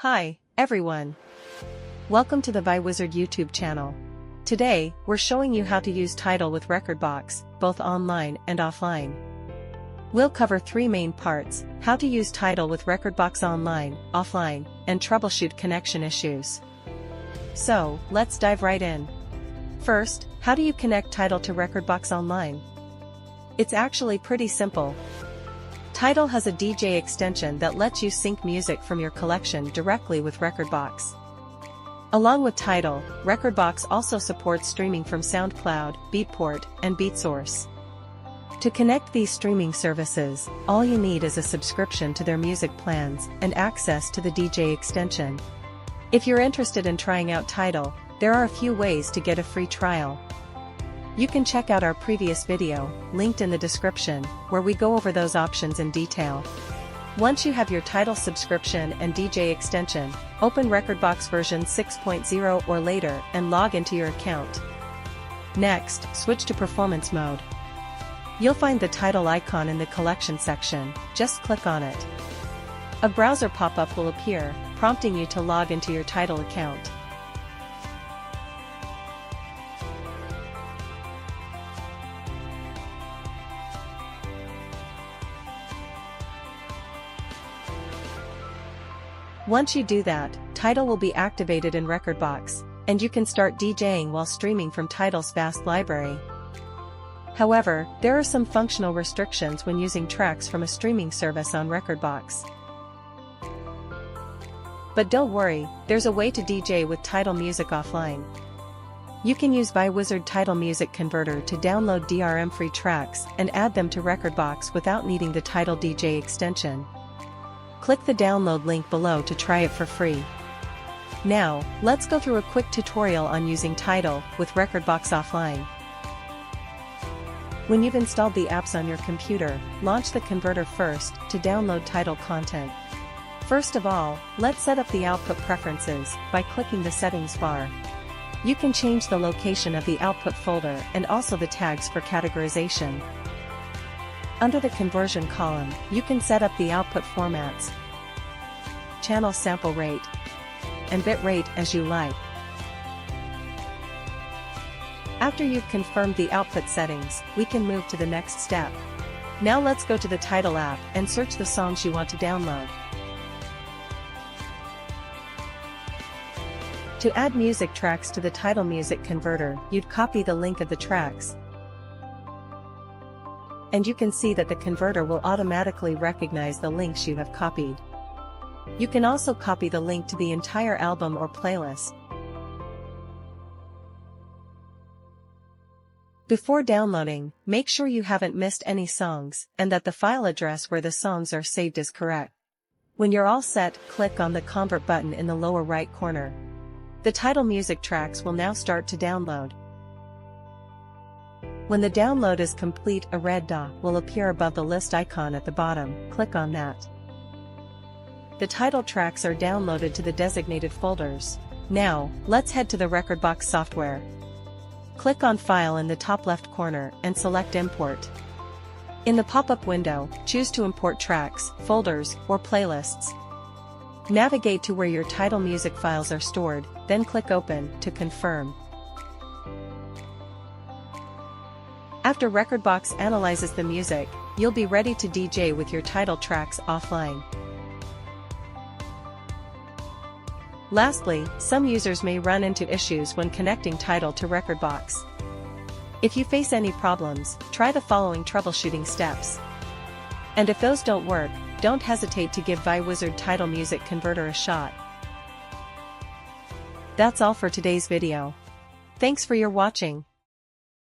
Hi, everyone. Welcome to the Wizard YouTube channel. Today, we're showing you how to use Tidal with Rekordbox, both online and offline. We'll cover three main parts: how to use Tidal with Rekordbox online, offline, and troubleshoot connection issues. So, let's dive right in. First, how do you connect Tidal to Rekordbox online? It's actually pretty simple. Tidal has a DJ extension that lets you sync music from your collection directly with Rekordbox. Along with Tidal, Rekordbox also supports streaming from SoundCloud, Beatport, and BeatSource. To connect these streaming services, all you need is a subscription to their music plans and access to the DJ extension. If you're interested in trying out Tidal, there are a few ways to get a free trial. You can check out our previous video, linked in the description, where we go over those options in detail. Once you have your Tidal subscription and DJ extension, open Rekordbox version 6.0 or later and log into your account. Next, switch to performance mode. You'll find the Tidal icon in the collection section, just click on it. A browser pop-up will appear, prompting you to log into your Tidal account. Once you do that, Tidal will be activated in Rekordbox, and you can start DJing while streaming from Tidal's vast library. However, there are some functional restrictions when using tracks from a streaming service on Rekordbox. But don't worry, there's a way to DJ with Tidal music offline. You can use Wizard Tidal Music Converter to download DRM-free tracks and add them to Rekordbox without needing the Tidal DJ extension. Click the download link below to try it for free. Now, let's go through a quick tutorial on using Tidal with Rekordbox offline. When you've installed the apps on your computer, launch the converter first to download Tidal content. First of all, let's set up the output preferences by clicking the settings bar. You can change the location of the output folder and also the tags for categorization. Under the conversion column, you can set up the output formats, channel sample rate, and bit rate as you like. After you've confirmed the output settings, we can move to the next step. Now let's go to the Tidal app and search the songs you want to download. To add music tracks to the Tidal Music Converter, you'd copy the link of the tracks. And you can see that the converter will automatically recognize the links you have copied. You can also copy the link to the entire album or playlist. Before downloading, make sure you haven't missed any songs, and that the file address where the songs are saved is correct. When you're all set, click on the Convert button in the lower right corner. The Tidal music tracks will now start to download. When the download is complete, a red dot will appear above the list icon at the bottom. Click on that. The Tidal tracks are downloaded to the designated folders. Now, let's head to the Rekordbox software. Click on File in the top left corner and select Import. In the pop-up window, choose to import tracks, folders, or playlists. Navigate to where your Tidal music files are stored, then click Open to confirm. After Rekordbox analyzes the music, you'll be ready to DJ with your Tidal tracks offline. Lastly, some users may run into issues when connecting Tidal to Rekordbox. If you face any problems, try the following troubleshooting steps. And if those don't work, don't hesitate to give Wizard Tidal Music Converter a shot. That's all for today's video. Thanks for your watching.